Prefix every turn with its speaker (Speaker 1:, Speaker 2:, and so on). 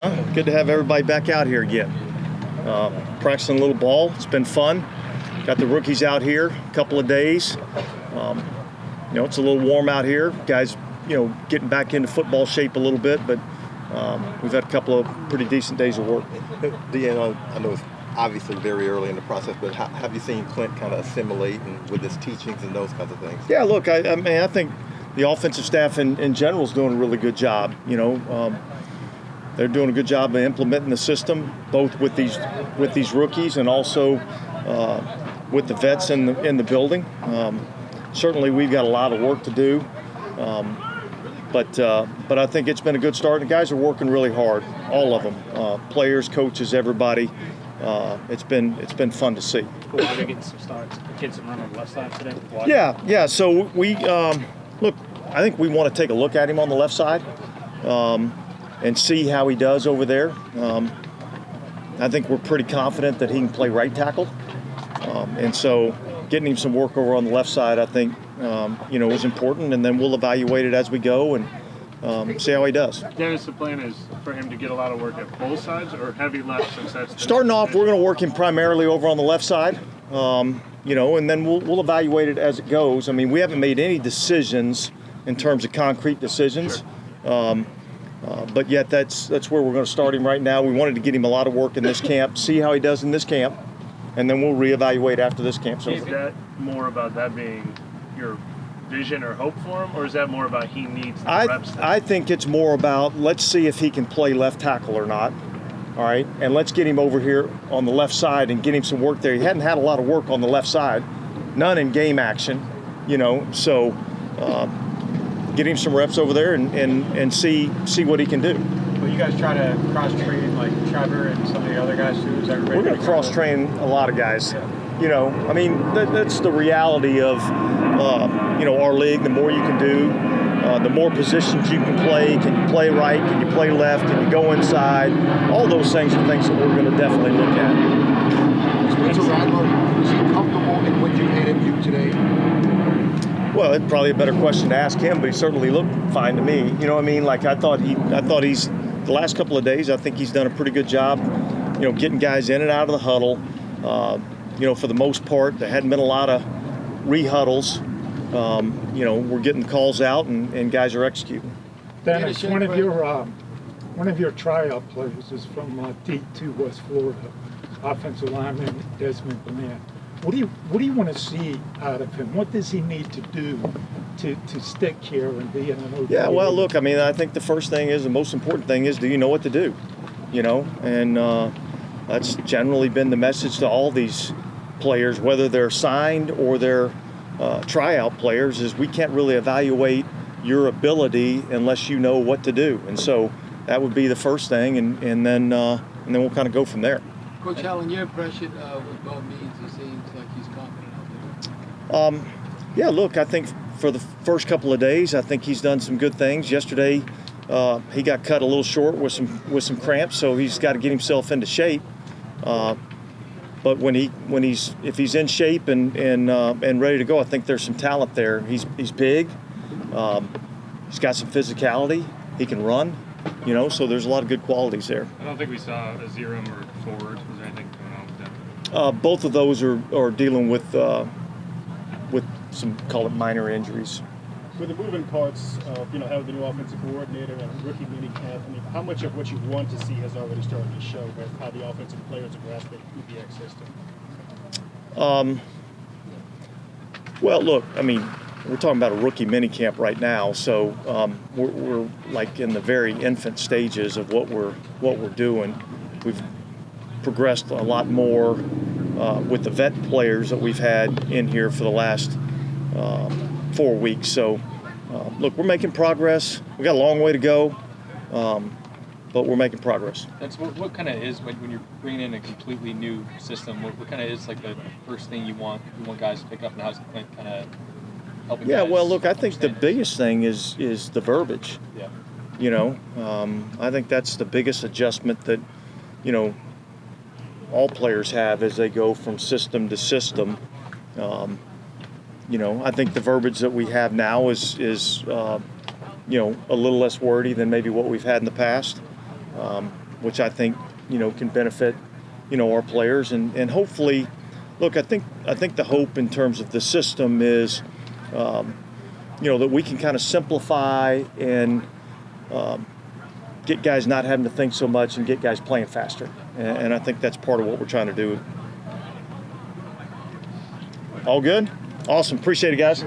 Speaker 1: Good to have everybody back out here again. Practicing a little ball. It's been fun. Got the rookies out here a couple of days. It's a little warm out here. Guys, getting back into football shape a little bit, but we've had a couple of pretty decent days of work.
Speaker 2: Deanne, I know it's obviously very early in the process, but have you seen Clint kind of assimilate with his teachings and those kinds of things?
Speaker 1: Yeah, look, I think the offensive staff in general is doing a really good job. They're doing a good job of implementing the system, both with these rookies and also with the vets in the building. Certainly, we've got a lot of work to do, but I think it's been a good start. The guys are working really hard, all of them, players, coaches, everybody. It's been fun to see.
Speaker 3: Cool. Are they getting some starts? The kids that run on the left side today?
Speaker 1: Yeah. So we look. I think we want to take a look at him on the left side. And see how he does over there. I think we're pretty confident that he can play right tackle. And so getting him some work over on the left side, I think, is important. And then we'll evaluate it as we go and see how he does.
Speaker 3: Dennis, the plan is for him to get a lot of work at both sides or heavy left since that's...
Speaker 1: Starting off, we're going to work him primarily over on the left side, and then we'll evaluate it as it goes. I mean, we haven't made any decisions in terms of concrete decisions.
Speaker 3: Sure.
Speaker 1: But yet that's where we're going to start him right now. We wanted to get him a lot of work in this camp, see how he does in this camp, and then we'll reevaluate after this camp. So
Speaker 3: is that more about that being your vision or hope for him, or is that more about he needs the reps?
Speaker 1: I think it's more about let's see if he can play left tackle or not. All right, and let's get him over here on the left side and get him some work there. He hadn't had a lot of work on the left side, none in game action, so. Get him some reps over there and see what he can do.
Speaker 4: Well, you guys try to cross-train like Trevor and some of the other guys too? Is that
Speaker 1: We're going to cross-train a lot of guys. Yeah. That's the reality of, our league. The more you can do, the more positions you can play. Can you play right? Can you play left? Can you go inside? All those things are things that we're going to definitely look at.
Speaker 5: Spencer Rattler, was he comfortable in what you had him do today?
Speaker 1: Well, it's probably a better question to ask him, but he certainly looked fine to me. You know what I mean? Like I thought he's the last couple of days. I think he's done a pretty good job, getting guys in and out of the huddle. For the most part, there hadn't been a lot of re-huddles. We're getting calls out and guys are executing.
Speaker 6: Dennis, one of your tryout players is from D2 West Florida, offensive lineman Desmond Bland. What do you want to see out of him? What does he need to do to stick here and be in an OTA?
Speaker 1: Yeah, well, look, I think the first thing is, the most important thing is, do you know what to do? And that's generally been the message to all these players, whether they're signed or they're tryout players, is we can't really evaluate your ability unless you know what to do. And so that would be the first thing, and then we'll kind of go from there.
Speaker 7: Coach Allen, your impression with Bo Means, he seems like he's confident out there.
Speaker 1: Yeah, look, I think for the first couple of days, I think he's done some good things. Yesterday, he got cut a little short with some cramps, so he's got to get himself into shape. But if he's in shape and ready to go, I think there's some talent there. He's big. He's got some physicality. He can run. So there's a lot of good qualities there.
Speaker 3: I don't think we saw a Zerum or forward. Was there anything going on with that?
Speaker 1: Both of those are dealing with some, call it, minor injuries.
Speaker 8: With the moving parts of having the new offensive coordinator and rookie minicamp, how much of what you want to see has already started to show with how the offensive players are grasping the UPX system?
Speaker 1: Well, look, we're talking about a rookie minicamp right now, so we're like in the very infant stages of what we're doing. We've progressed a lot more with the vet players that we've had in here for the last 4 weeks. So, look, we're making progress. We got a long way to go, but we're making progress.
Speaker 9: That's what kind of is when you're bringing in a completely new system. What kind of is like the first thing you want guys to pick up, and how's Clint kind of helping?
Speaker 1: Yeah,
Speaker 9: guys
Speaker 1: well, look, I think the biggest thing is the verbiage.
Speaker 9: Yeah.
Speaker 1: I think that's the biggest adjustment that all players have as they go from system to system. I think the verbiage that we have now is a little less wordy than maybe what we've had in the past. which I think, can benefit, our players. And hopefully, look, I think the hope in terms of the system is, that we can kind of simplify and get guys not having to think so much and get guys playing faster. And I think that's part of what we're trying to do. All good? Awesome. Appreciate it, guys.